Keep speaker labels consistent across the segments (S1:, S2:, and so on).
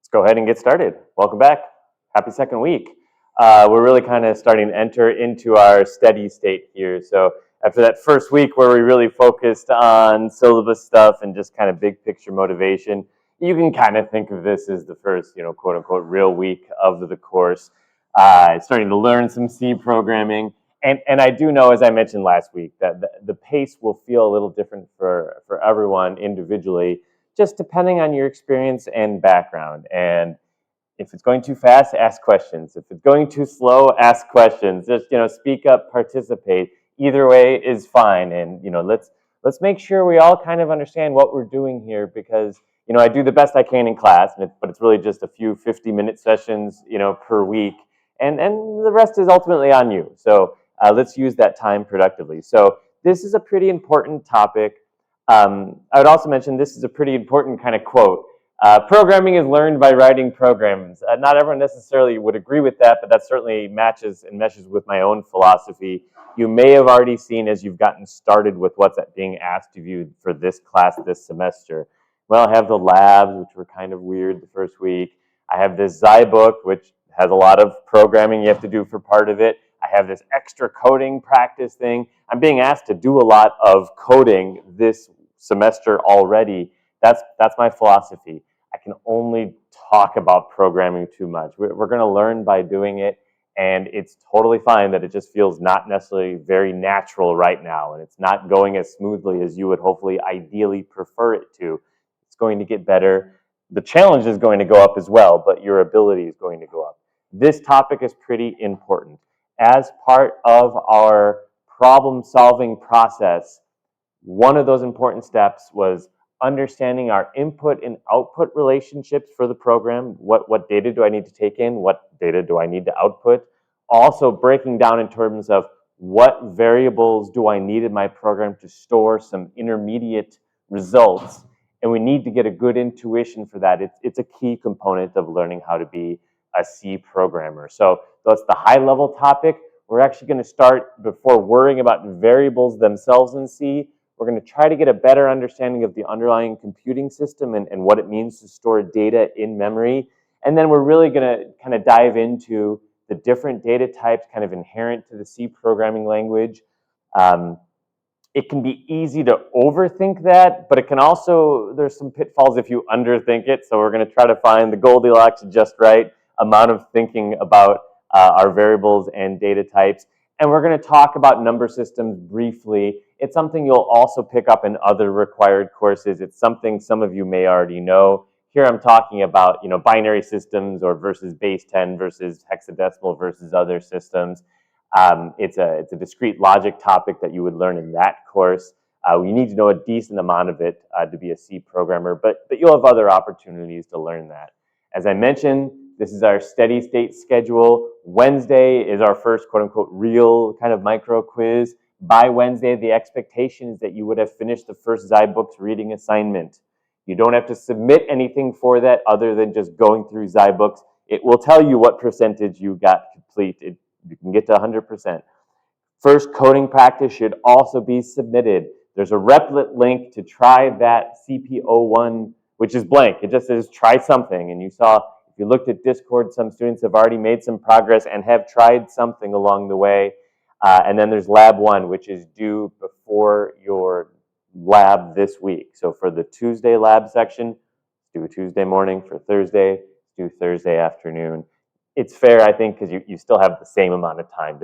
S1: Let's go ahead and get started. Welcome back. Happy second week. We're really kind of starting to enter into our steady state here. So after that first week where we really focused on syllabus stuff and just kind of big picture motivation, you can kind of think of this as the first, quote unquote, real week of the course. Starting to learn some C programming. And I do know, as I mentioned last week, that the pace will feel a little different for everyone individually, just depending on your experience and background. And if it's going too fast, ask questions. If it's going too slow, ask questions. Just speak up, participate. Either way is fine. And let's make sure we all kind of understand what we're doing here, because I do the best I can in class, but it's really just a few 50-minute sessions per week, and the rest is ultimately on you. So let's use that time productively. So this is a pretty important topic. I would also mention this is a pretty important kind of quote. Programming is learned by writing programs. Not everyone necessarily would agree with that, but that certainly matches and meshes with my own philosophy. You may have already seen as you've gotten started with what's being asked of you for this class this semester. Well, I have the labs, which were kind of weird the first week. I have this book, which has a lot of programming you have to do for part of it. I have this extra coding practice thing. I'm being asked to do a lot of coding this semester already. That's my philosophy. I can only talk about programming too much. We're going to learn by doing it, and it's totally fine that it just feels not necessarily very natural right now, and it's not going as smoothly as you would hopefully ideally prefer it to. It's going to get better. The challenge is going to go up as well, but your ability is going to go up. This topic is pretty important. As part of our problem-solving process, one of those important steps was understanding our input and output relationships for the program. What data do I need to take in? What data do I need to output? Also breaking down in terms of what variables do I need in my program to store some intermediate results. And we need to get a good intuition for that. It's a key component of learning how to be a C programmer. So that's the high level topic. We're actually going to start, before worrying about variables themselves in C, we're going to try to get a better understanding of the underlying computing system and what it means to store data in memory. And then we're really going to kind of dive into the different data types kind of inherent to the C programming language. It can be easy to overthink that, but it can also, there's some pitfalls if you underthink it. So we're going to try to find the Goldilocks just right amount of thinking about our variables and data types. And we're going to talk about number systems briefly. It's something you'll also pick up in other required courses. It's something some of you may already know. Here I'm talking about, binary systems or versus base 10 versus hexadecimal versus other systems. It's a discrete logic topic that you would learn in that course. You need to know a decent amount of it to be a C programmer, but you'll have other opportunities to learn that. As I mentioned, this is our steady state schedule. Wednesday is our first quote unquote real kind of micro quiz. By Wednesday, the expectation is that you would have finished the first zyBooks reading assignment. You don't have to submit anything for that other than just going through zyBooks. It will tell you what percentage you got complete. You can get to 100%. First coding practice should also be submitted. There's a Replit link to try that CP01, which is blank. It just says try something. And you saw, if you looked at Discord, some students have already made some progress and have tried something along the way. And then there's Lab 1, which is due before your lab this week. So for the Tuesday lab section, do a Tuesday morning. For Thursday, do Thursday afternoon. It's fair, I think, because you still have the same amount of time,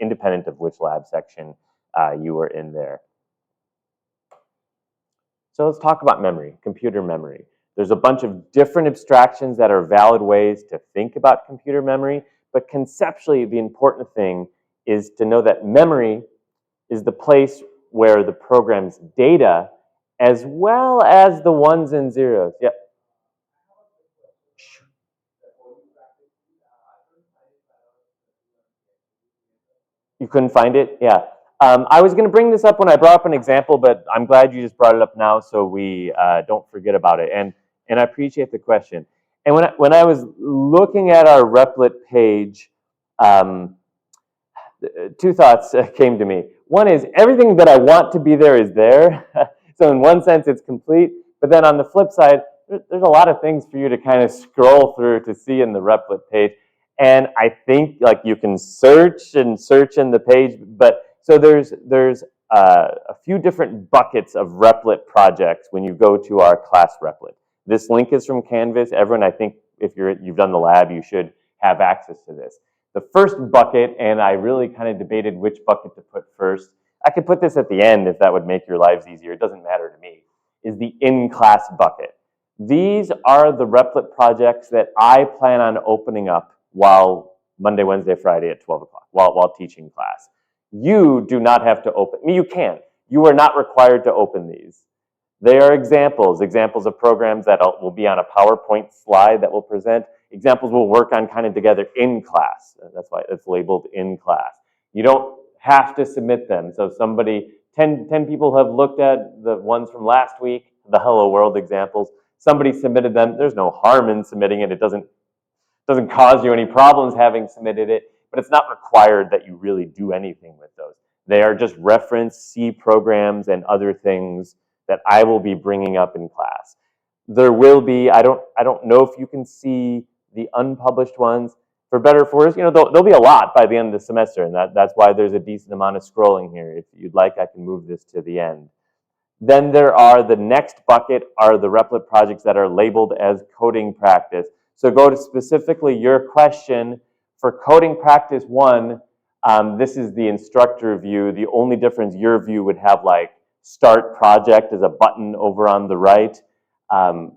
S1: independent of which lab section you were in there. So let's talk about memory, computer memory. There's a bunch of different abstractions that are valid ways to think about computer memory, but conceptually, the important thing is to know that memory is the place where the program's data, as well as the ones and zeros. Yep. You couldn't find it? Yeah. I was going to bring this up when I brought up an example, but I'm glad you just brought it up now so we don't forget about it. And I appreciate the question. And when I was looking at our Replit page, two thoughts came to me. One is everything that I want to be there is there. So in one sense, it's complete. But then on the flip side, there's a lot of things for you to kind of scroll through to see in the Replit page. And I think like you can search in the page, but so there's a few different buckets of Replit projects when you go to our class Replit. This link is from Canvas. Everyone, I think if you've done the lab, you should have access to this. The first bucket, and I really kind of debated which bucket to put first. I could put this at the end if that would make your lives easier. It doesn't matter to me, is the in-class bucket. These are the Replit projects that I plan on opening up while Monday, Wednesday, Friday at 12 o'clock, while teaching class. You do not have to open, I mean, you can. You are not required to open these. They are examples of programs that will be on a PowerPoint slide that we'll present. Examples we'll work on kind of together in class. That's why it's labeled in class. You don't have to submit them. So 10 people have looked at the ones from last week, the Hello World examples. Somebody submitted them. There's no harm in submitting it. It doesn't cause you any problems having submitted it, but it's not required that you really do anything with those. They are just reference C programs and other things that I will be bringing up in class. There will be, I don't know if you can see the unpublished ones. For better or for worse, there'll be a lot by the end of the semester, and that's why there's a decent amount of scrolling here. If you'd like, I can move this to the end. Then the next bucket are the Replit projects that are labeled as coding practice. So go to specifically your question. For coding practice 1, this is the instructor view. The only difference, your view would have like start project as a button over on the right.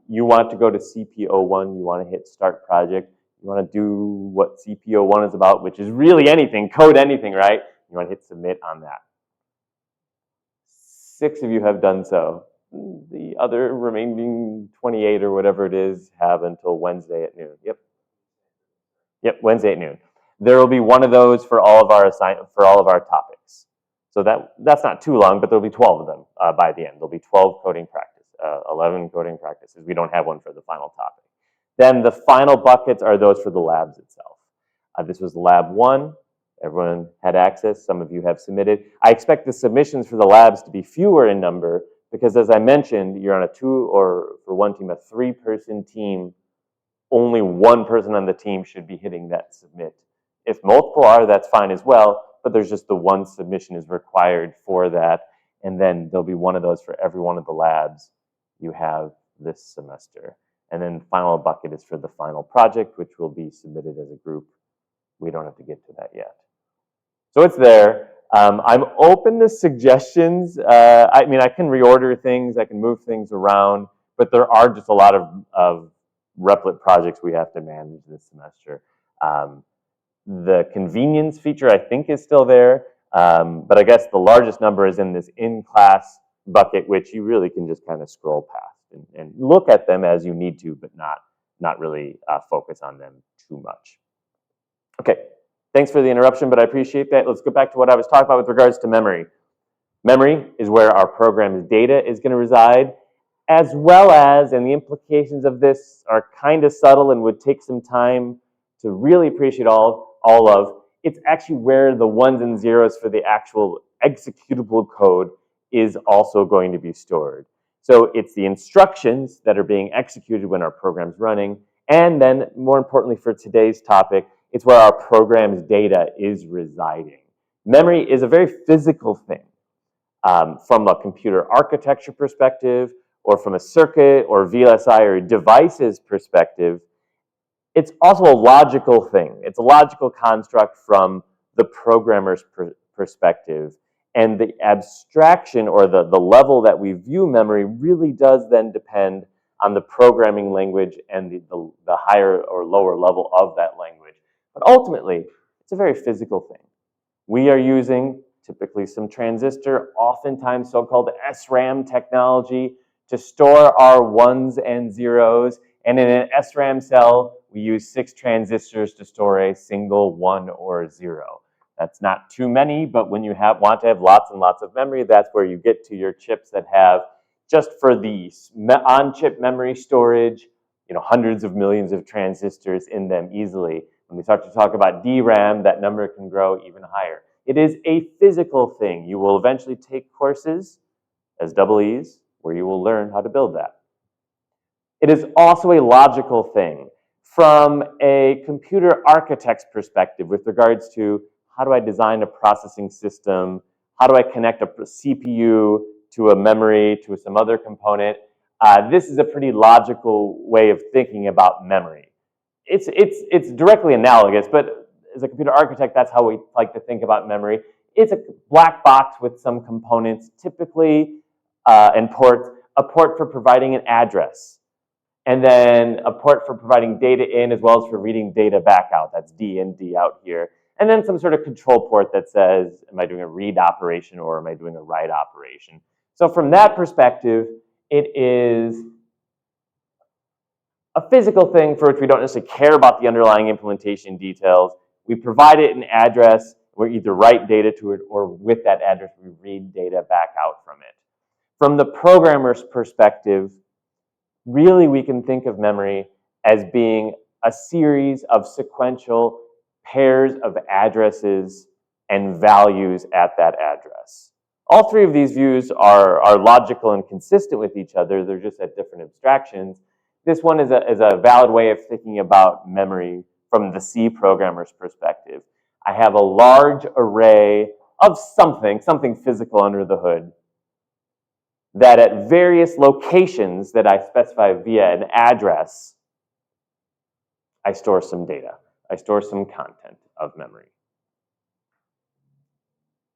S1: You want to go to CPO1, you want to hit start project. You want to do what CPO1 is about, which is really anything, code anything, right? You want to hit submit on that. 6 of you have done so. The other remaining 28 or whatever it is have until Wednesday at noon. Yep, Wednesday at noon. There will be one of those for all of our topics. So that's not too long, but there'll be 12 of them by the end. There'll be 12 coding practice, 11 coding practices. We don't have one for the final topic. Then the final buckets are those for the labs itself. This was lab 1. Everyone had access. Some of you have submitted. I expect the submissions for the labs to be fewer in number because, as I mentioned, you're on a 2 or for one team, a 3-person team. Only one person on the team should be hitting that submit. If multiple are, that's fine as well, but there's just the one submission is required for that, and then there'll be one of those for every one of the labs you have this semester. And then the final bucket is for the final project, which will be submitted as a group. We don't have to get to that yet. So it's there. I'm open to suggestions. I can reorder things, I can move things around, but there are just a lot of Replit projects we have to manage this semester. The convenience feature, I think, is still there, but I guess the largest number is in this in-class bucket, which you really can just kind of scroll past and look at them as you need to, but not really focus on them too much. Okay, thanks for the interruption, but I appreciate that. Let's go back to what I was talking about with regards to memory. Memory is where our program's data is going to reside, as well as, and the implications of this are kind of subtle and would take some time to really appreciate all of, it's actually where the 1s and 0s for the actual executable code is also going to be stored. So it's the instructions that are being executed when our program's running, and then more importantly for today's topic, it's where our program's data is residing. Memory is a very physical thing. From a computer architecture perspective, or from a circuit or VLSI or devices perspective, it's also a logical thing. It's a logical construct from the programmer's perspective. And the abstraction or the level that we view memory really does then depend on the programming language and the higher or lower level of that language. But ultimately, it's a very physical thing. We are using typically some transistor, oftentimes so-called SRAM technology, to store our 1s and 0s. And in an SRAM cell, we use 6 transistors to store a single 1 or 0. That's not too many, but when you want to have lots and lots of memory, that's where you get to your chips that have, just for the on-chip memory storage, hundreds of millions of transistors in them easily. When we start to talk about DRAM, that number can grow even higher. It is a physical thing. You will eventually take courses as EEs where you will learn how to build that. It is also a logical thing from a computer architect's perspective with regards to how do I design a processing system, how do I connect a CPU to a memory, to some other component. This is a pretty logical way of thinking about memory. It's directly analogous, but as a computer architect, that's how we like to think about memory. It's a black box with some components, typically, and ports, a port for providing an address, and then a port for providing data in as well as for reading data back out. That's D in, D out here. And then some sort of control port that says, am I doing a read operation or am I doing a write operation? So from that perspective, it is a physical thing for which we don't necessarily care about the underlying implementation details. We provide it an address, we either write data to it or with that address we read data back out from it. From the programmer's perspective, really we can think of memory as being a series of sequential pairs of addresses and values at that address. All three of these views are logical and consistent with each other. They're just at different abstractions. This one is a valid way of thinking about memory from the C programmer's perspective. I have a large array of something physical under the hood, that at various locations that I specify via an address, I store some data. I store some content of memory.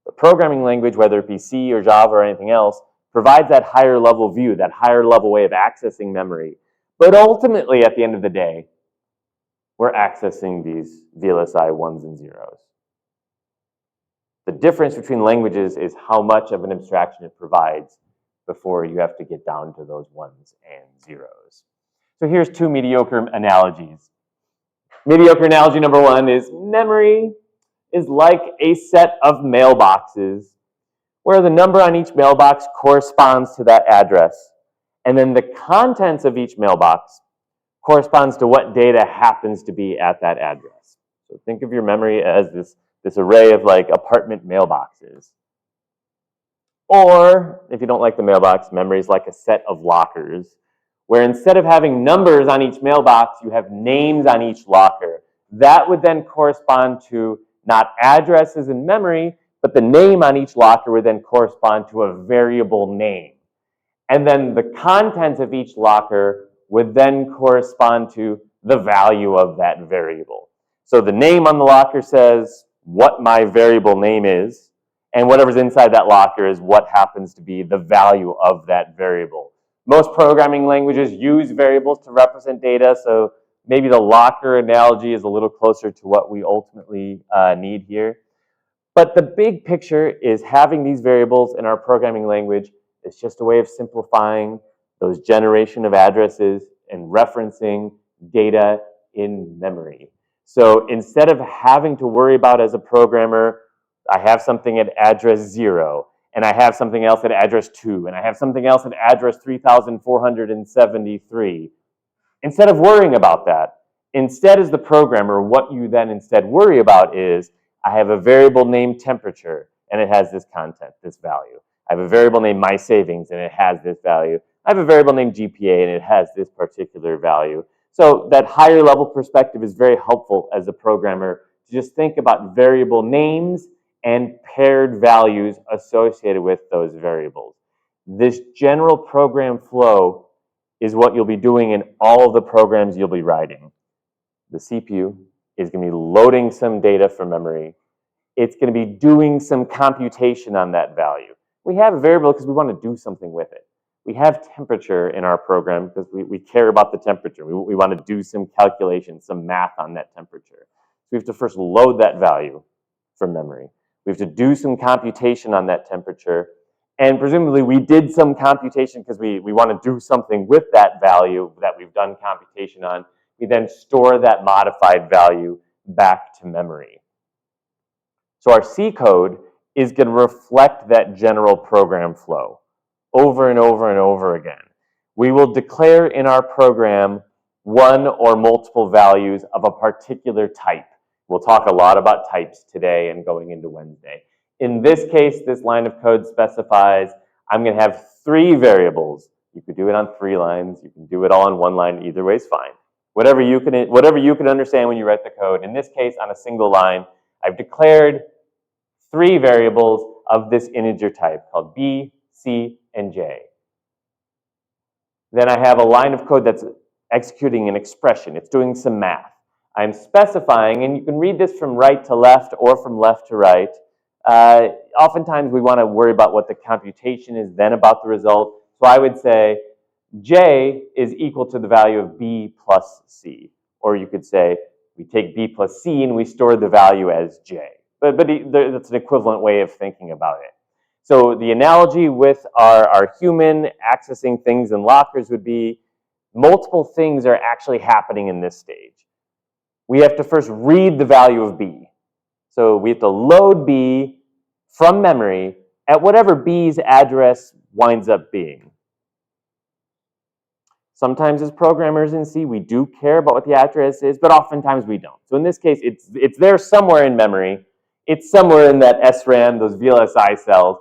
S1: The programming language, whether it be C or Java or anything else, provides that higher level view, that higher level way of accessing memory. But ultimately, at the end of the day, we're accessing these VLSI ones and zeros. The difference between languages is how much of an abstraction it provides before you have to get down to those ones and zeros. So here's two mediocre analogies. Mediocre analogy number one is memory is like a set of mailboxes where the number on each mailbox corresponds to that address, and then the contents of each mailbox corresponds to what data happens to be at that address. So think of your memory as this array of like apartment mailboxes. Or, if you don't like the mailbox, memory is like a set of lockers, where instead of having numbers on each mailbox, you have names on each locker. That would then correspond to not addresses in memory, but the name on each locker would then correspond to a variable name. And then the contents of each locker would then correspond to the value of that variable. So the name on the locker says what my variable name is, and whatever's inside that locker is what happens to be the value of that variable. Most programming languages use variables to represent data, so maybe the locker analogy is a little closer to what we ultimately need here. But the big picture is having these variables in our programming language is just a way of simplifying those generation of addresses and referencing data in memory. So instead of having to worry about as a programmer, I have something at address 0, and I have something else at address 2, and I have something else at address 3473. Instead of worrying about that, instead as the programmer, what you then instead worry about is, I have a variable named temperature, and it has this content, this value. I have a variable named my savings, and it has this value. I have a variable named GPA, and it has this particular value. So that higher level perspective is very helpful as a programmer to just think about variable names and paired values associated with those variables. This general program flow is what you'll be doing in all of the programs you'll be writing. The CPU is going to be loading some data from memory. It's going to be doing some computation on that value. We have a variable because we want to do something with it. We have temperature in our program because we care about the temperature. We want to do some calculation, some math on that temperature. So we have to first load that value from memory. We have to do some computation on that temperature. And presumably we did some computation because we want to do something with that value that we've done computation on. We then store that modified value back to memory. So our C code is going to reflect that general program flow over and over and over again. We will declare in our program one or multiple values of a particular type. We'll talk a lot about types today and going into Wednesday. In this case, this line of code specifies I'm going to have 3 variables You could do it on 3 lines. You can do it all on 1 line. Either way is fine. Whatever you can understand when you write the code. In this case, on a single line, I've declared 3 variables of this integer type called b, c, and j. Then I have a line of code that's executing an expression. It's doing some math. I'm specifying, and you can read this from right to left or from left to right. Oftentimes we want to worry about what the computation is, then about the result. So I would say j is equal to the value of b plus c. Or you could say we take b plus c and we store the value as j. But that's an equivalent way of thinking about it. So the analogy with our human accessing things in lockers would be multiple things are actually happening in this stage. We have to first read the value of b. So we have to load b from memory at whatever b's address winds up being. Sometimes as programmers in C, we do care about what the address is, but oftentimes we don't. So in this case, it's there somewhere in memory. It's somewhere in that SRAM, those VLSI cells.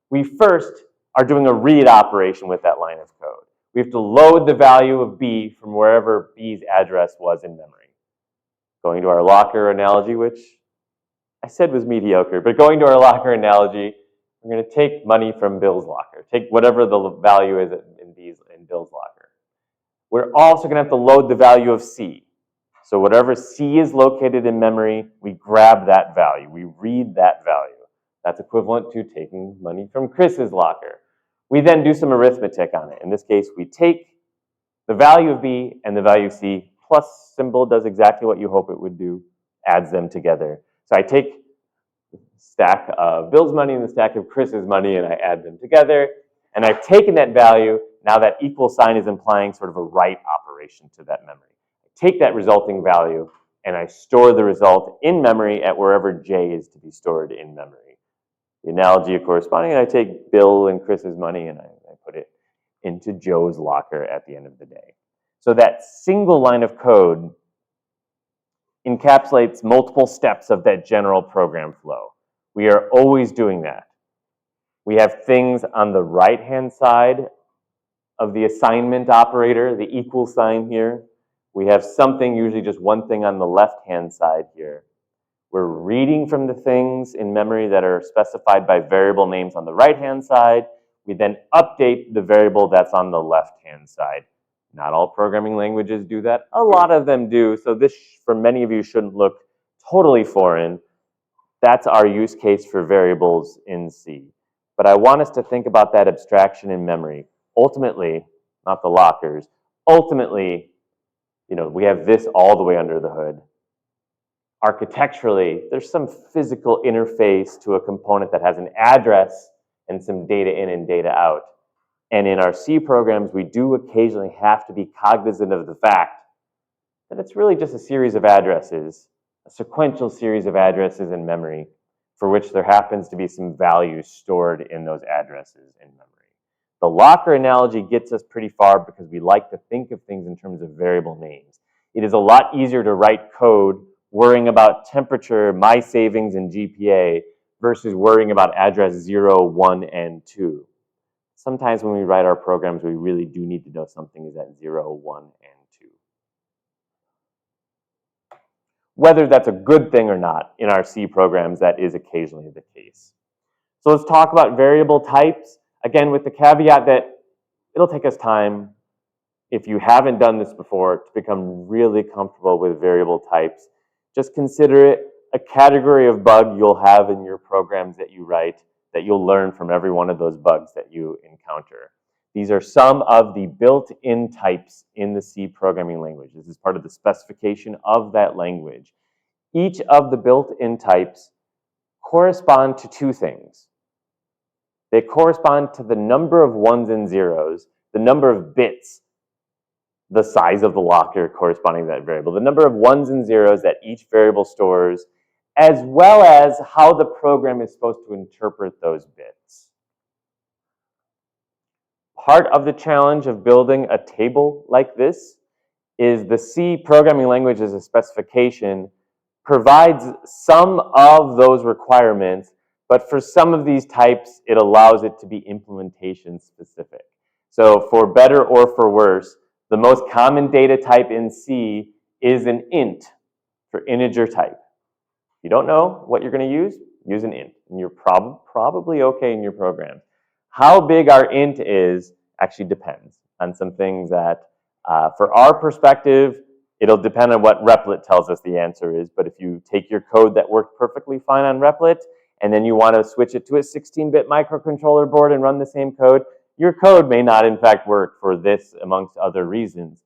S1: We first are doing a read operation with that line of code. We have to load the value of b from wherever b's address was in memory. Going to our locker analogy, which I said was mediocre, but going to our locker analogy, we're going to take money from Bill's locker. Take whatever the value is in Bill's locker. We're also going to have to load the value of c. So whatever c is located in memory, we grab that value. We read that value. That's equivalent to taking money from Chris's locker. We then do some arithmetic on it. In this case, we take the value of b and the value of c, plus symbol does exactly what you hope it would do, adds them together. So I take the stack of Bill's money and the stack of Chris's money, and I add them together. And I've taken that value. Now that equal sign is implying sort of a write operation to that memory. I take that resulting value, and I store the result in memory at wherever j is to be stored in memory. The analogy of corresponding, I take Bill and Chris's money, and I put it into Joe's locker at the end of the day. So that single line of code encapsulates multiple steps of that general program flow. We are always doing that. We have things on the right-hand side of the assignment operator, the equal sign here. We have something, usually just one thing on the left-hand side here. We're reading from the things in memory that are specified by variable names on the right-hand side. We then update the variable that's on the left-hand side. Not all programming languages do that. A lot of them do. So this, for many of you, shouldn't look totally foreign. That's our use case for variables in C. But I want us to think about that abstraction in memory. Ultimately, not the lockers, ultimately, we have this all the way under the hood. Architecturally, there's some physical interface to a component that has an address and some data in and data out. And in our C programs, we do occasionally have to be cognizant of the fact that it's really just a series of addresses, a sequential series of addresses in memory for which there happens to be some values stored in those addresses in memory. The locker analogy gets us pretty far because we like to think of things in terms of variable names. It is a lot easier to write code worrying about temperature, my savings, and GPA versus worrying about address 0, 1, and 2. Sometimes when we write our programs, we really do need to know something is at 0, 1, and 2. Whether that's a good thing or not in our C programs, that is occasionally the case. So let's talk about variable types. Again, with the caveat that it'll take us time, if you haven't done this before, to become really comfortable with variable types. Just consider it a category of bug you'll have in your programs that you write, that you'll learn from every one of those bugs that you encounter. These are some of the built-in types in the C programming language. This is part of the specification of that language. Each of the built-in types correspond to two things. They correspond to the number of ones and zeros, the number of bits, the size of the locker corresponding to that variable, the number of ones and zeros that each variable stores, as well as how the program is supposed to interpret those bits. Part of the challenge of building a table like this is the C programming language as a specification provides some of those requirements, but for some of these types, it allows it to be implementation specific. So for better or for worse, the most common data type in C is an int for integer type. If you don't know what you're going to use an int, and you're probably okay in your program. How big our int is actually depends on some things that, for our perspective, it'll depend on what Replit tells us the answer is. But if you take your code that worked perfectly fine on Replit, and then you want to switch it to a 16-bit microcontroller board and run the same code, your code may not in fact work for this amongst other reasons.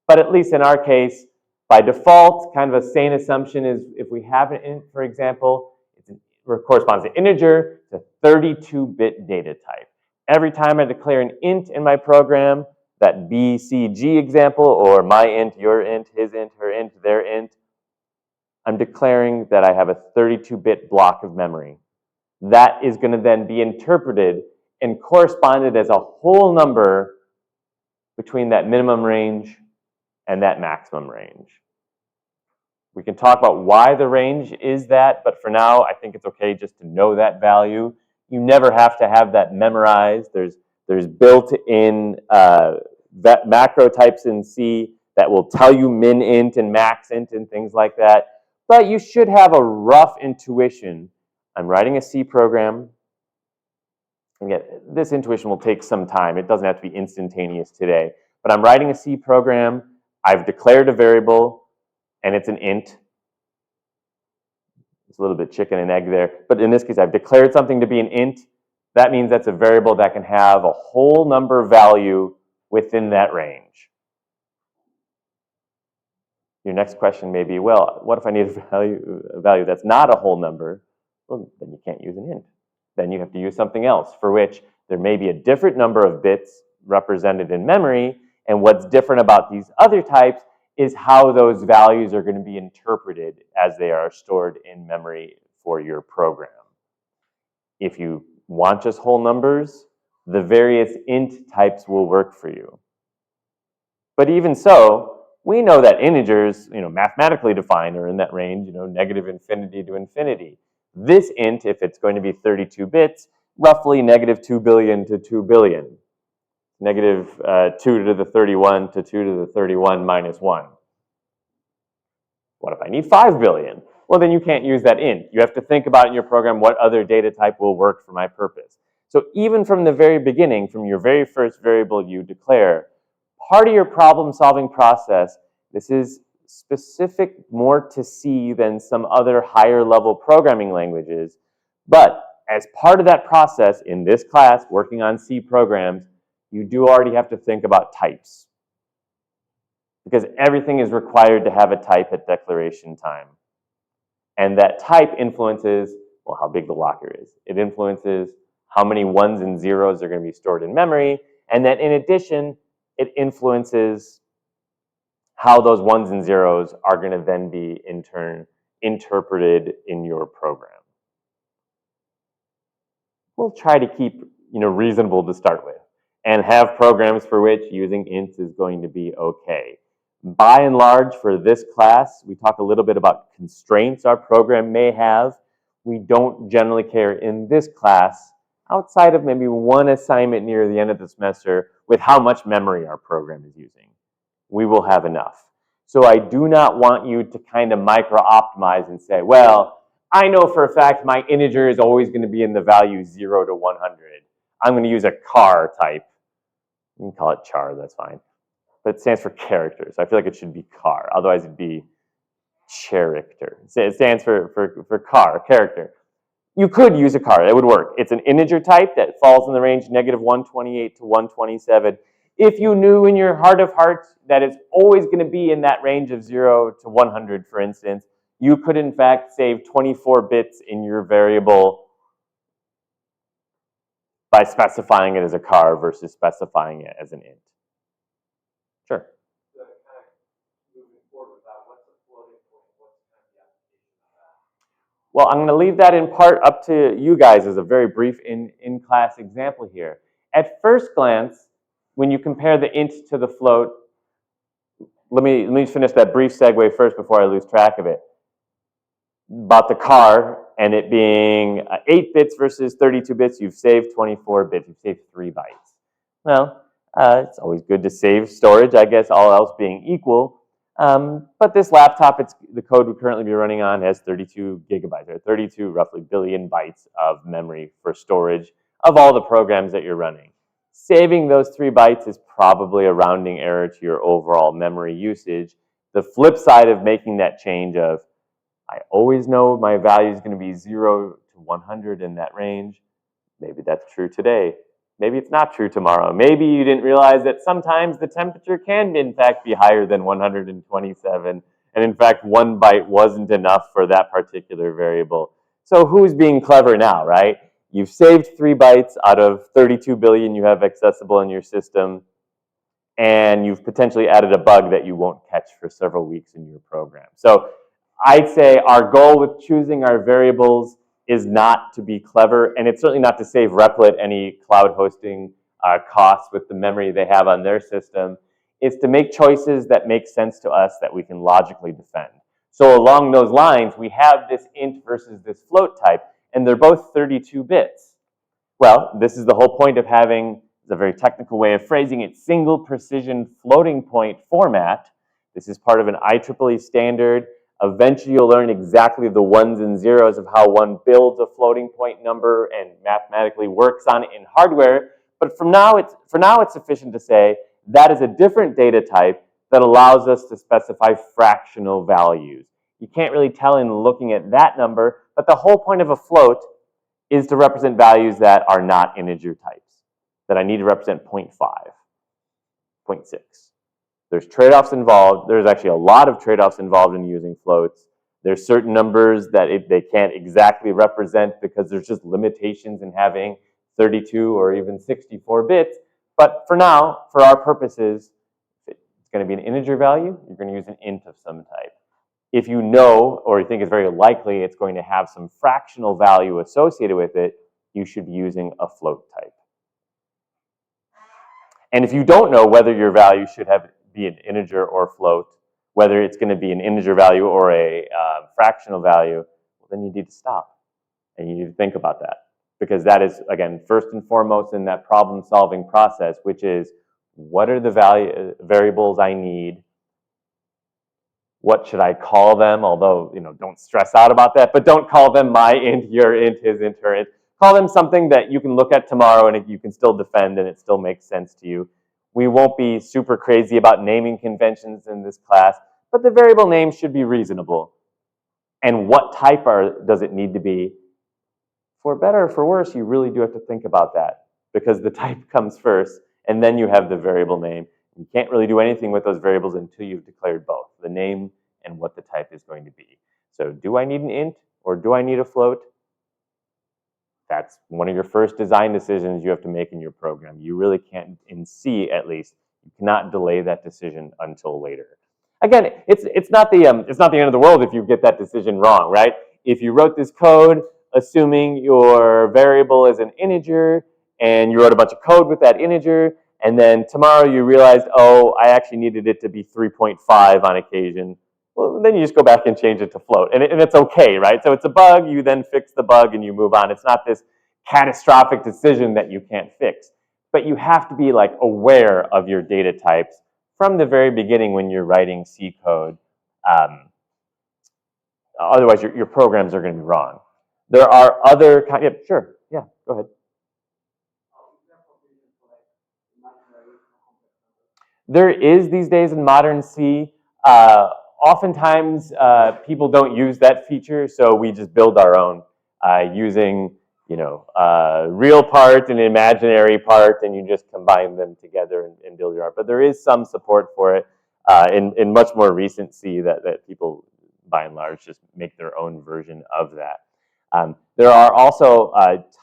S1: But at least in our case, by default, kind of a sane assumption is if we have an int, for example, it corresponds to integer, it's a 32-bit data type. Every time I declare an int in my program, that B, C, G example, or my int, your int, his int, her int, their int, I'm declaring that I have a 32-bit block of memory. That is going to then be interpreted and corresponded as a whole number between that minimum range and that maximum range. We can talk about why the range is that, but for now, I think it's okay just to know that value. You never have to have that memorized. There's built-in macro types in C that will tell you min int and max int and things like that. But you should have a rough intuition. I'm writing a C program. Again, this intuition will take some time. It doesn't have to be instantaneous today. But I'm writing a C program. I've declared a variable, and it's an int. It's a little bit chicken and egg there. But in this case, I've declared something to be an int. That means that's a variable that can have a whole number value within that range. Your next question may be, well, what if I need a value that's not a whole number? Well, then you can't use an int. Then you have to use something else for which there may be a different number of bits represented in memory. And what's different about these other types is how those values are going to be interpreted as they are stored in memory for your program. If you want just whole numbers, the various int types will work for you. But even so, we know that integers, mathematically defined, are in that range, negative infinity to infinity. This int, if it's going to be 32 bits, roughly negative 2 billion to 2 billion. Negative 2 to the 31 to 2 to the 31 minus 1. What if I need 5 billion? Well, then you can't use that int. You have to think about in your program what other data type will work for my purpose. So even from the very beginning, from your very first variable you declare, part of your problem-solving process, this is specific more to C than some other higher-level programming languages. But as part of that process, in this class, working on C programs, you do already have to think about types. Because everything is required to have a type at declaration time. And that type influences, well, how big the locker is. It influences how many ones and zeros are going to be stored in memory. And then in addition, it influences how those ones and zeros are going to then be, in turn, interpreted in your program. We'll try to keep reasonable to start with and have programs for which using ints is going to be okay. By and large, for this class, we talk a little bit about constraints our program may have. We don't generally care in this class, outside of maybe one assignment near the end of the semester, with how much memory our program is using. We will have enough. So I do not want you to kind of micro-optimize and say, well, I know for a fact my integer is always going to be in the value 0 to 100. I'm going to use a char type. You can call it char, that's fine. But it stands for character, so I feel like it should be char. Otherwise, it'd be character. It stands for char, character. You could use a char, it would work. It's an integer type that falls in the range negative 128 to 127. If you knew in your heart of hearts that it's always going to be in that range of 0 to 100, for instance, you could in fact save 24 bits in your variable by specifying it as a char versus specifying it as an int. Sure. Well, I'm going to leave that in part up to you guys as a very brief in-class example here. At first glance, when you compare the int to the float, let me finish that brief segue first before I lose track of it. About the char and it being 8 bits versus 32 bits, you've saved 24 bits, you've saved 3 bytes. Well, It's always good to save storage, I guess, all else being equal. But this laptop, the code we currently be running on has 32 gigabytes, or 32 roughly billion bytes of memory for storage of all the programs that you're running. Saving those 3 bytes is probably a rounding error to your overall memory usage. The flip side of making that change of, I always know my value is going to be 0 to 100 in that range. Maybe that's true today. Maybe it's not true tomorrow. Maybe you didn't realize that sometimes the temperature can in fact be higher than 127. And in fact, 1 byte wasn't enough for that particular variable. So who's being clever now, right? You've saved 3 bytes out of 32 billion you have accessible in your system, and you've potentially added a bug that you won't catch for several weeks in your program. So I'd say our goal with choosing our variables is not to be clever, and it's certainly not to save Replit any cloud hosting costs with the memory they have on their system. It's to make choices that make sense to us that we can logically defend. So along those lines, we have this int versus this float type, and they're both 32 bits. Well, this is the whole point of having, it's a very technical way of phrasing it, single precision floating point format. This is part of an IEEE standard. Eventually you'll learn exactly the ones and zeros of how one builds a floating point number and mathematically works on it in hardware. But for now it's sufficient to say that is a different data type that allows us to specify fractional values. You can't really tell in looking at that number, but the whole point of a float is to represent values that are not integer types, that I need to represent 0.5, 0.6. There's trade-offs involved. There's actually a lot of trade-offs involved in using floats. There's certain numbers that they can't exactly represent because there's just limitations in having 32 or even 64 bits. But for now, for our purposes, if it's going to be an integer value, you're going to use an int of some type. If you know, or you think it's very likely it's going to have some fractional value associated with it, you should be using a float type. And if you don't know whether your value should be an integer or float, whether it's going to be an integer value or a fractional value, well, then you need to stop and you need to think about that. Because that is, again, first and foremost in that problem-solving process, which is, what are the variables I need? What should I call them? Although, don't stress out about that, but don't call them my int, your int, his int, her int. Call them something that you can look at tomorrow and you can still defend and it still makes sense to you. We won't be super crazy about naming conventions in this class, but the variable name should be reasonable. And what type does it need to be? For better or for worse, you really do have to think about that because the type comes first and then you have the variable name. You can't really do anything with those variables until you've declared both, the name and what the type is going to be. So do I need an int or do I need a float? That's one of your first design decisions you have to make in your program. You really can't, in C at least, you cannot delay that decision until later. Again, it's not the end of the world if you get that decision wrong, right? If you wrote this code assuming your variable is an integer and you wrote a bunch of code with that integer, and then tomorrow you realized, oh, I actually needed it to be 3.5 on occasion. Well, then you just go back and change it to float. And it's okay, right? So it's a bug, you then fix the bug and you move on. It's not this catastrophic decision that you can't fix. But you have to be aware of your data types from the very beginning when you're writing C code. Otherwise, your programs are going to be wrong. There are other kind. Yeah, sure. Yeah, go ahead. There is these days in modern C. Oftentimes, people don't use that feature, so we just build our own using, real part and imaginary part, and you just combine them together and build your art. But there is some support for it in much more recent C that people, by and large, just make their own version of that. There are also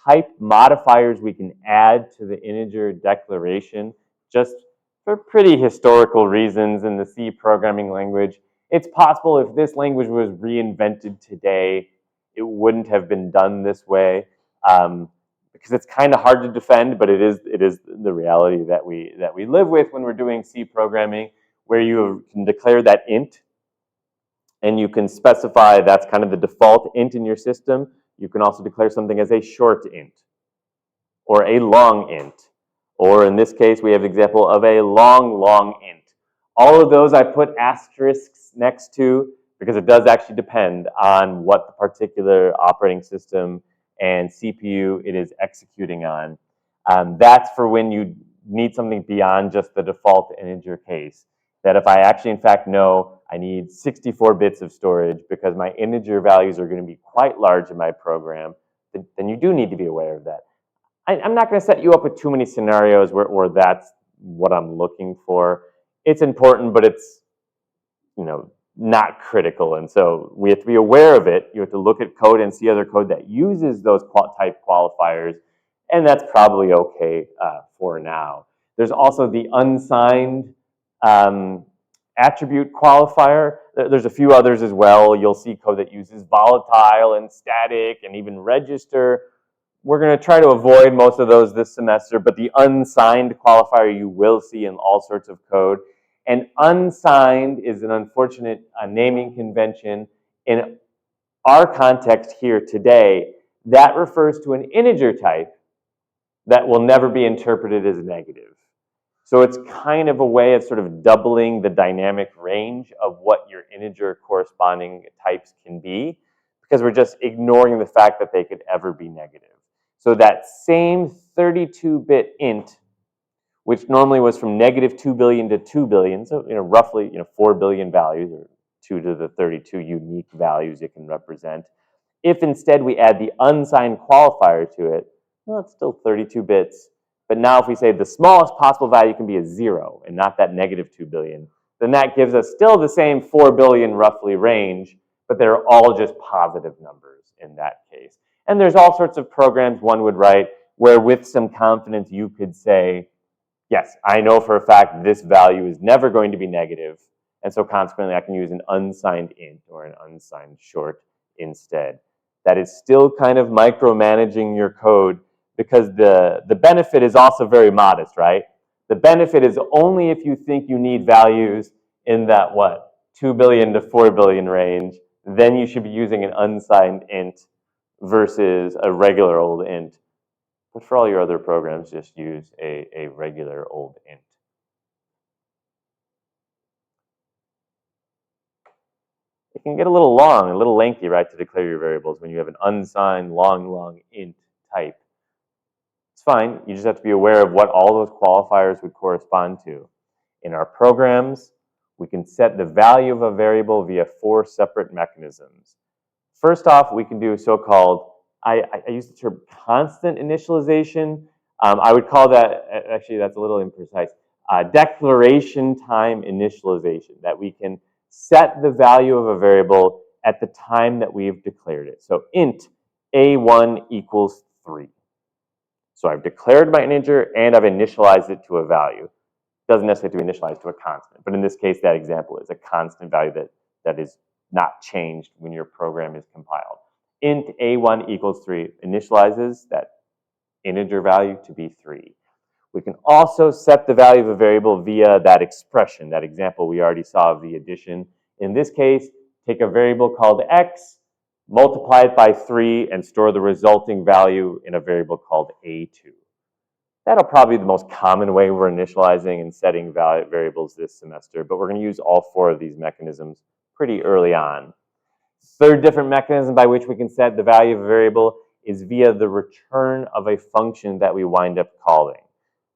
S1: type modifiers we can add to the integer declaration, just for pretty historical reasons in the C programming language. It's possible if this language was reinvented today, it wouldn't have been done this way, because it's kind of hard to defend, but it is the reality that we live with when we're doing C programming, where you can declare that int, and you can specify that's kind of the default int in your system. You can also declare something as a short int, or a long int, Or in this case, we have the example of a long int. All of those I put asterisks next to because it does actually depend on what the particular operating system and CPU it is executing on. That's for when you need something beyond just the default integer case. That if I actually, in fact, know I need 64 bits of storage because my integer values are going to be quite large in my program, then you do need to be aware of that. I'm not going to set you up with too many scenarios where that's what I'm looking for. It's important, but it's, not critical. And so we have to be aware of it. You have to look at code and see other code that uses those type qualifiers, and that's probably okay for now. There's also the unsigned attribute qualifier. There's a few others as well. You'll see code that uses volatile and static and even register. We're going to try to avoid most of those this semester, but the unsigned qualifier you will see in all sorts of code. And unsigned is an unfortunate naming convention. In our context here today, that refers to an integer type that will never be interpreted as negative. So it's kind of a way of sort of doubling the dynamic range of what your integer corresponding types can be, because we're just ignoring the fact that they could ever be negative. So that same 32-bit int, which normally was from negative 2 billion to 2 billion, so roughly 4 billion values, or 2 to the 32 unique values it can represent. If instead we add the unsigned qualifier to it, well, it's still 32 bits. But now if we say the smallest possible value can be a 0 and not that negative 2 billion, then that gives us still the same 4 billion roughly range, but they're all just positive numbers in that case. And there's all sorts of programs one would write where with some confidence you could say, yes, I know for a fact this value is never going to be negative, and so consequently I can use an unsigned int or an unsigned short instead. That is still kind of micromanaging your code because the benefit is also very modest, right? The benefit is only if you think you need values in that, 2 billion to 4 billion range, then you should be using an unsigned int versus a regular old int. But for all your other programs, just use a regular old int. It can get a little long, a little lengthy, right, to declare your variables when you have an unsigned long int type. It's fine. You just have to be aware of what all those qualifiers would correspond to. In our programs, we can set the value of a variable via 4 separate mechanisms. First off, we can do so-called, I use the term constant initialization. I would call that, actually that's a little imprecise, declaration time initialization, that we can set the value of a variable at the time that we've declared it. So int a1 equals 3. So I've declared my integer and I've initialized it to a value. It doesn't necessarily have to be initialized to a constant, but in this case, that example is a constant value that is not changed when your program is compiled. Int a1 equals 3 initializes that integer value to be 3. We can also set the value of a variable via that expression, that example we already saw of the addition. In this case, take a variable called x, multiply it by 3, and store the resulting value in a variable called a2. That'll probably be the most common way we're initializing and setting variables this semester, but we're going to use all 4 of these mechanisms pretty early on. Third different mechanism by which we can set the value of a variable is via the return of a function that we wind up calling.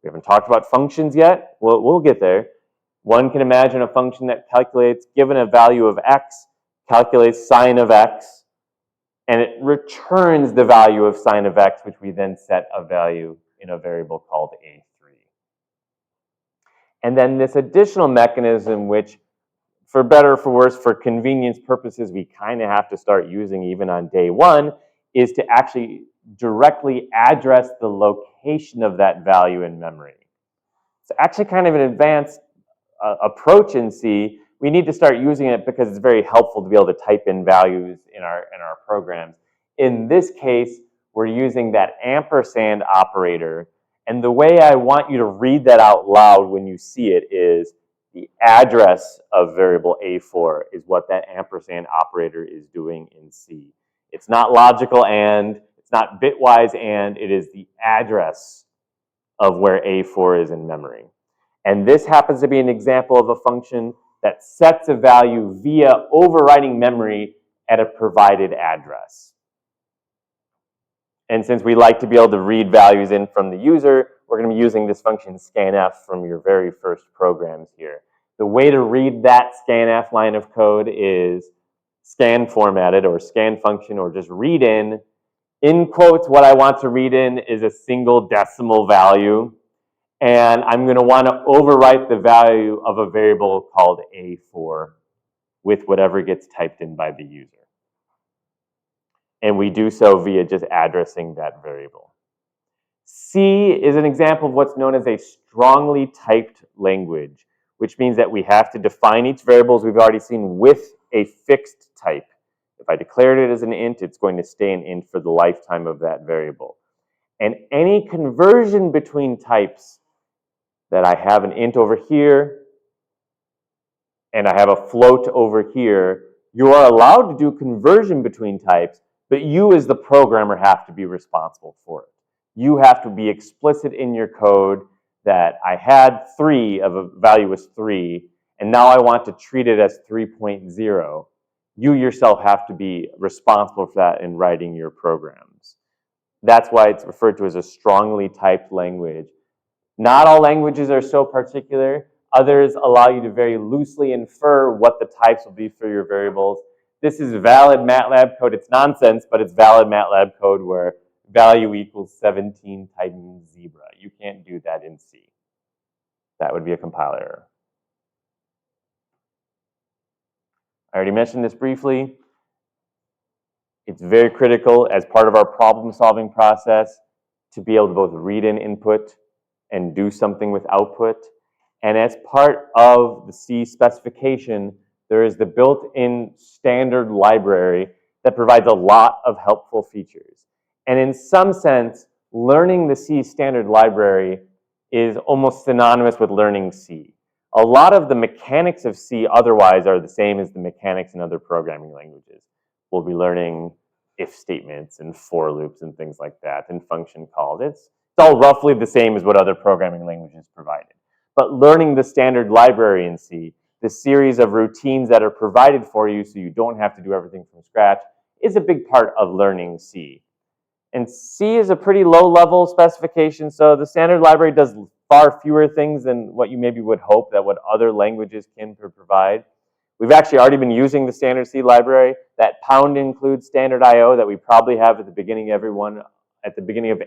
S1: We haven't talked about functions yet. We'll get there. One can imagine a function that calculates, given a value of x, calculates sine of x, and it returns the value of sine of x, which we then set a value in a variable called a3. And then this additional mechanism, which for better or for worse, for convenience purposes, we kind of have to start using even on day 1, is to actually directly address the location of that value in memory. It's actually kind of an advanced approach in C. We need to start using it because it's very helpful to be able to type in values in our programs. In this case, we're using that ampersand operator, and the way I want you to read that out loud when you see it is the address of variable a4 is what that ampersand operator is doing in C. It's not logical and, it's not bitwise and, it is the address of where A4 is in memory. And this happens to be an example of a function that sets a value via overwriting memory at a provided address. And since we like to be able to read values in from the user, we're going to be using this function scanf from your very first programs here. The way to read that scanf line of code is scan formatted or scan function or just read in quotes, what I want to read in is a single decimal value. And I'm going to want to overwrite the value of a variable called A4 with whatever gets typed in by the user. And we do so via just addressing that variable. C is an example of what's known as a strongly typed language, which means that we have to define each variable, as we've already seen, with a fixed type. If I declared it as an int, it's going to stay an int for the lifetime of that variable. And any conversion between types, that I have an int over here and I have a float over here, you are allowed to do conversion between types, but you as the programmer have to be responsible for it. You have to be explicit in your code that I had 3 of a value was 3, and now I want to treat it as 3.0. You yourself have to be responsible for that in writing your programs. That's why it's referred to as a strongly typed language. Not all languages are so particular. Others allow you to very loosely infer what the types will be for your variables. This is valid MATLAB code. It's nonsense, but it's valid MATLAB code where value equals 17 typing zebra. You can't do that in C. That would be a compiler error. I already mentioned this briefly. It's very critical as part of our problem-solving process to be able to both read in input and do something with output. And as part of the C specification, there is the built-in standard library that provides a lot of helpful features. And in some sense, learning the C standard library is almost synonymous with learning C. A lot of the mechanics of C otherwise are the same as the mechanics in other programming languages. We'll be learning if statements and for loops and things like that and function calls. It's all roughly the same as what other programming languages provided. But learning the standard library in C, the series of routines that are provided for you so you don't have to do everything from scratch, is a big part of learning C. And C is a pretty low-level specification, so the standard library does far fewer things than what you maybe would hope that what other languages can provide. We've actually already been using the standard C library. That pound includes standard I/O that we probably have at the beginning of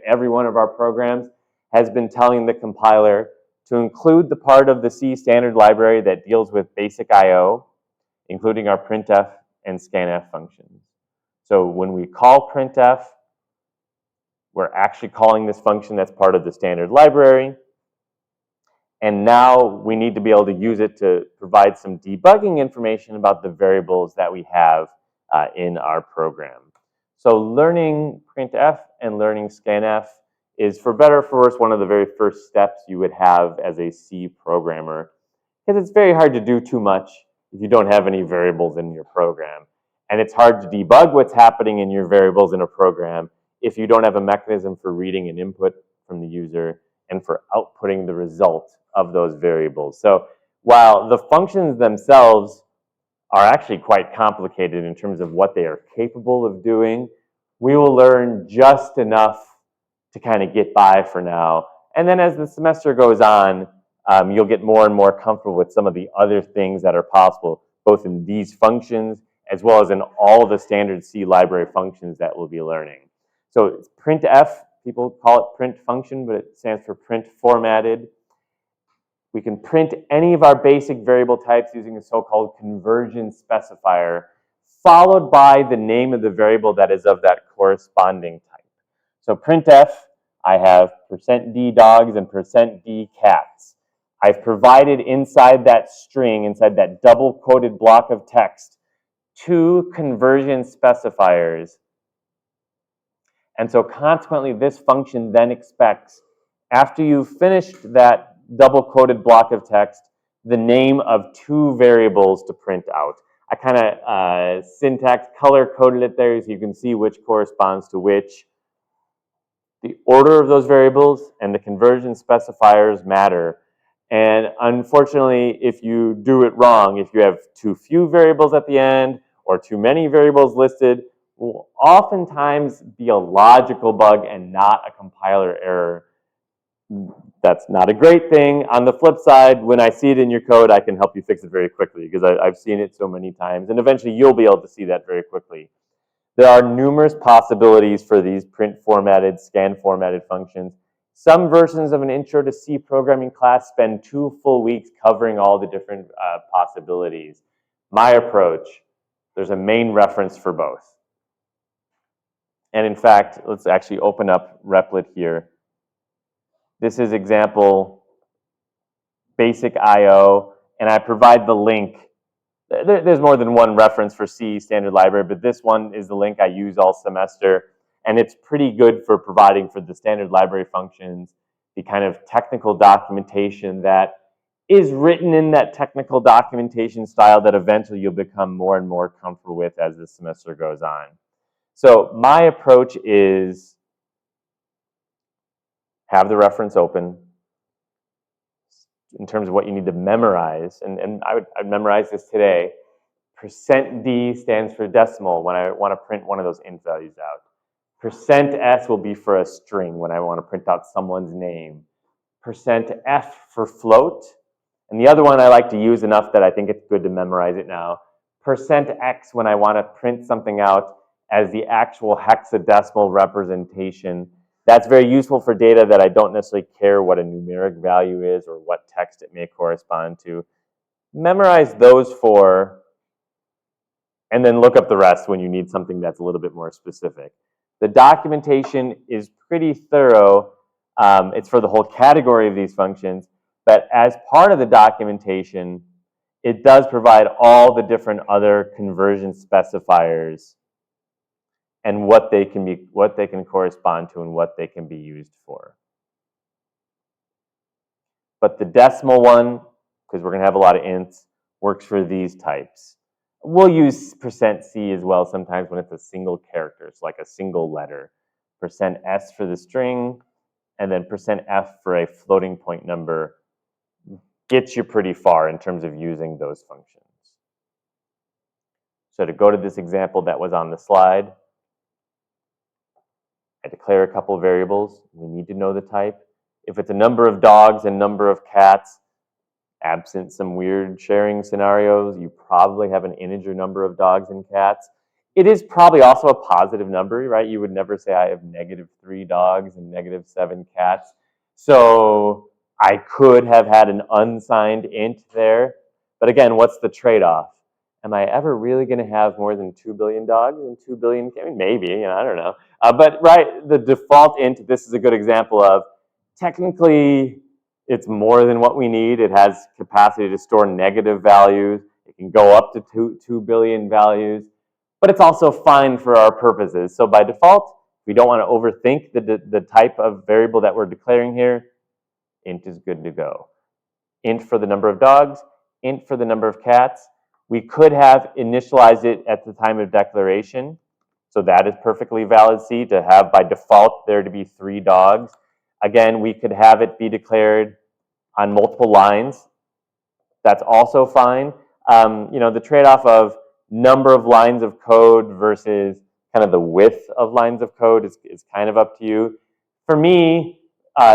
S1: every one of our programs, has been telling the compiler to include the part of the C standard library that deals with basic I/O, including our printf and scanf functions. So when we call printf, we're actually calling this function that's part of the standard library. And now we need to be able to use it to provide some debugging information about the variables that we have in our program. So learning printf and learning scanf is, for better or for worse, one of the very first steps you would have as a C programmer, because it's very hard to do too much if you don't have any variables in your program. And it's hard to debug what's happening in your variables in a program if you don't have a mechanism for reading an input from the user and for outputting the result of those variables. So while the functions themselves are actually quite complicated in terms of what they are capable of doing, we will learn just enough to kind of get by for now. And then as the semester goes on, you'll get more and more comfortable with some of the other things that are possible, both in these functions as well as in all the standard C library functions that we'll be learning. So printf, people call it print function, but it stands for print formatted. We can print any of our basic variable types using a so-called conversion specifier, followed by the name of the variable that is of that corresponding type. So printf, I have %d dogs and %d cats. I've provided inside that string, inside that double-quoted block of text, 2 conversion specifiers. And so consequently, this function then expects, after you've finished that double-quoted block of text, the name of 2 variables to print out. I kind of syntax color-coded it there so you can see which corresponds to which. The order of those variables and the conversion specifiers matter. And unfortunately, if you do it wrong, if you have too few variables at the end or too many variables listed, will oftentimes be a logical bug and not a compiler error. That's not a great thing. On the flip side, when I see it in your code, I can help you fix it very quickly because I've seen it so many times, and eventually you'll be able to see that very quickly. There are numerous possibilities for these print formatted, scan formatted functions. Some versions of an Intro to C programming class spend 2 full weeks covering all the different possibilities. My approach, there's a main reference for both. And in fact, let's actually open up Replit here. This is example basic IO, and I provide the link. There's more than one reference for C standard library, but this one is the link I use all semester, and it's pretty good for providing for the standard library functions, the kind of technical documentation that is written in that technical documentation style that eventually you'll become more and more comfortable with as the semester goes on. So my approach is have the reference open in terms of what you need to memorize, and I'd memorize this today. %D stands for decimal when I want to print one of those int values out. %S will be for a string when I want to print out someone's name. %F for float. And the other one I like to use enough that I think it's good to memorize it now. %X when I want to print something out as the actual hexadecimal representation. That's very useful for data that I don't necessarily care what a numeric value is or what text it may correspond to. Memorize those four, and then look up the rest when you need something that's a little bit more specific. The documentation is pretty thorough. It's for the whole category of these functions, but as part of the documentation, it does provide all the different other conversion specifiers and what they can correspond to and what they can be used for. But the decimal one, because we're going to have a lot of ints, works for these types. We'll use %C as well sometimes when it's a single character, so like a single letter. %S for the string, and then %F for a floating point number gets you pretty far in terms of using those functions. So to go to this example that was on the slide, I declare a couple of variables. We need to know the type. If it's a number of dogs and number of cats, absent some weird sharing scenarios, you probably have an integer number of dogs and cats. It is probably also a positive number, right? You would never say I have -3 dogs and -7 cats. So I could have had an unsigned int there. But again, what's the trade-off? Am I ever really going to have more than 2 billion dogs and 2 billion? I mean, maybe, I don't know. But right, the default int, this is a good example of technically it's more than what we need. It has capacity to store negative values. It can go up to 2 billion values, but it's also fine for our purposes. So by default, we don't want to overthink the type of variable that we're declaring here. Int is good to go. Int for the number of dogs, int for the number of cats. We could have initialized it at the time of declaration. So that is perfectly valid C, to have by default there to be 3 dogs. Again, we could have it be declared on multiple lines. That's also fine. The trade-off of number of lines of code versus kind of the width of lines of code is kind of up to you. For me,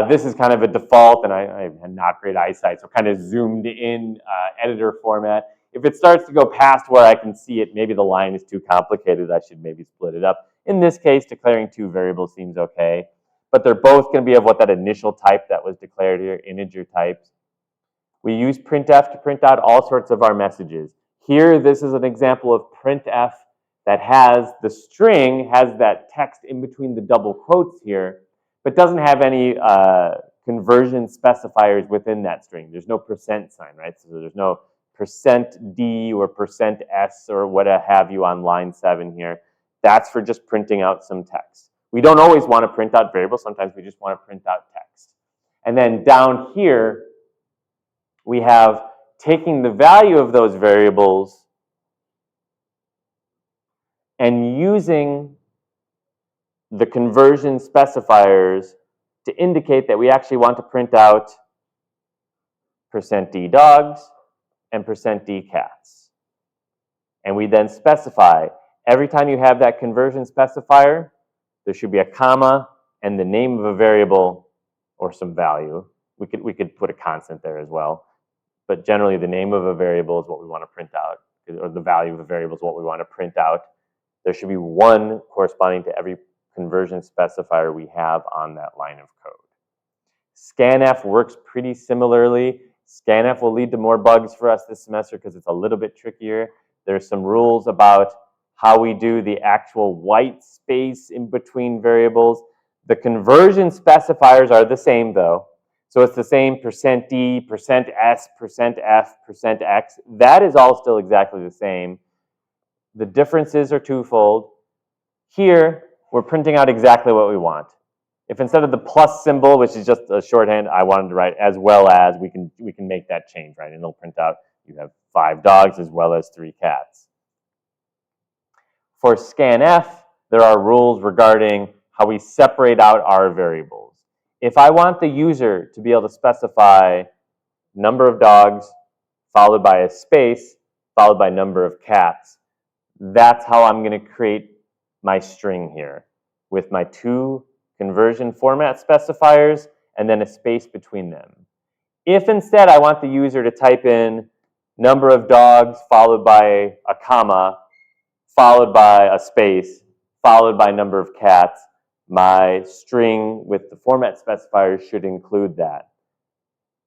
S1: this is kind of a default, and I have not great eyesight, so kind of zoomed in editor format. If it starts to go past where I can see it, maybe the line is too complicated, I should maybe split it up. In this case, declaring 2 variables seems okay, but they're both going to be of what that initial type that was declared here, integer types. We use printf to print out all sorts of our messages. Here, this is an example of printf that has the string, has that text in between the double quotes here, but doesn't have any conversion specifiers within that string. There's no % sign, right? So there's no %D or %S or what have you on line 7 here. That's for just printing out some text. We don't always want to print out variables. Sometimes we just want to print out text. And then down here, we have taking the value of those variables and using the conversion specifiers to indicate that we actually want to print out %d dogs and %d cats. And we then specify, every time you have that conversion specifier, there should be a comma and the name of a variable or some value. We could put a constant there as well. But generally, the name of a variable is what we want to print out, or the value of a variable is what we want to print out. There should be one corresponding to every conversion specifier we have on that line of code. Scanf works pretty similarly. Scanf will lead to more bugs for us this semester because it's a little bit trickier. There's some rules about how we do the actual white space in between variables. The conversion specifiers are the same though. So it's the same %d, %s, %f, %x. That is all still exactly the same. The differences are twofold. Here, we're printing out exactly what we want. If instead of the plus symbol, which is just a shorthand, I wanted to write as well as, we can make that change, right? And it'll print out you have 5 dogs as well as 3 cats. For scanf, there are rules regarding how we separate out our variables. If I want the user to be able to specify number of dogs followed by a space followed by number of cats, that's how I'm going to create my string here with my 2 conversion format specifiers and then a space between them. If instead I want the user to type in number of dogs followed by a comma followed by a space followed by number of cats, my string with the format specifiers should include that.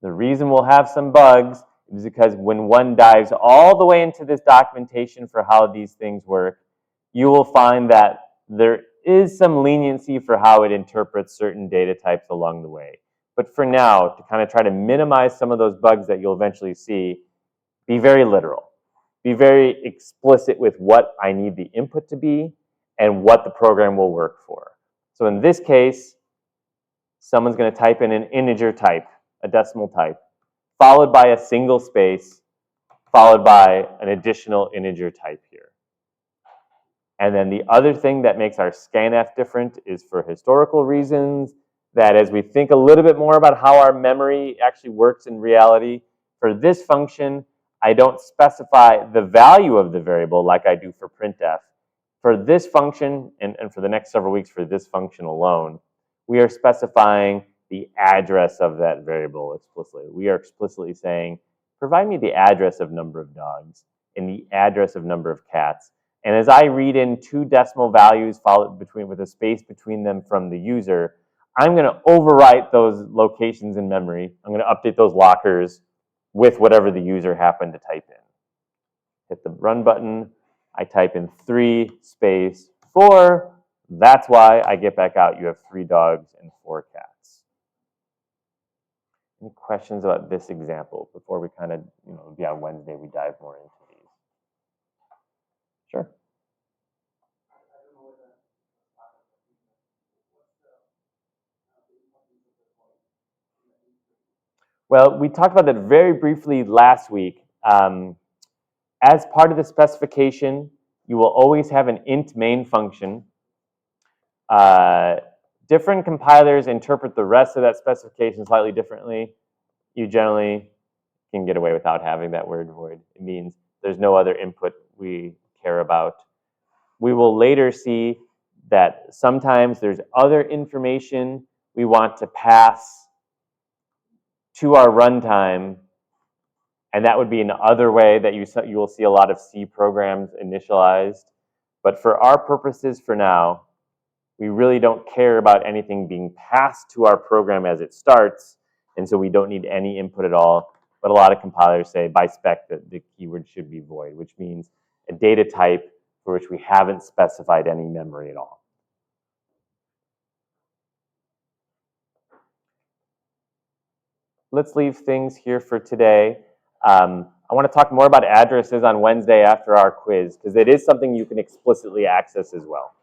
S1: The reason we'll have some bugs is because when one dives all the way into this documentation for how these things work, you will find that there is some leniency for how it interprets certain data types along the way. But for now, to kind of try to minimize some of those bugs that you'll eventually see, be very literal. Be very explicit with what I need the input to be and what the program will work for. So in this case, someone's going to type in an integer type, a decimal type, followed by a single space, followed by an additional integer type here. And then the other thing that makes our scanf different is for historical reasons, that as we think a little bit more about how our memory actually works in reality, for this function, I don't specify the value of the variable like I do for printf. For this function, and for the next several weeks for this function alone, we are specifying the address of that variable explicitly. We are explicitly saying, provide me the address of number of dogs and the address of number of cats. And as I read in 2 decimal values followed with a space between them from the user, I'm going to overwrite those locations in memory. I'm going to update those lockers with whatever the user happened to type in. Hit the run button. I type in 3 space 4. That's why I get back out. You have 3 dogs and 4 cats. Any questions about this example before we kind of, be on Wednesday, we dive more into these? Sure. Well, we talked about that very briefly last week. As part of the specification, you will always have an int main function. Different compilers interpret the rest of that specification slightly differently. You generally can get away without having that word void. It means there's no other input we care about. We will later see that sometimes there's other information we want to pass to our runtime, and that would be another way that you will see a lot of C programs initialized. But for our purposes for now, we really don't care about anything being passed to our program as it starts, and so we don't need any input at all. But a lot of compilers say by spec that the keyword should be void, which means a data type for which we haven't specified any memory at all. Let's leave things here for today. I want to talk more about addresses on Wednesday after our quiz, because it is something you can explicitly access as well.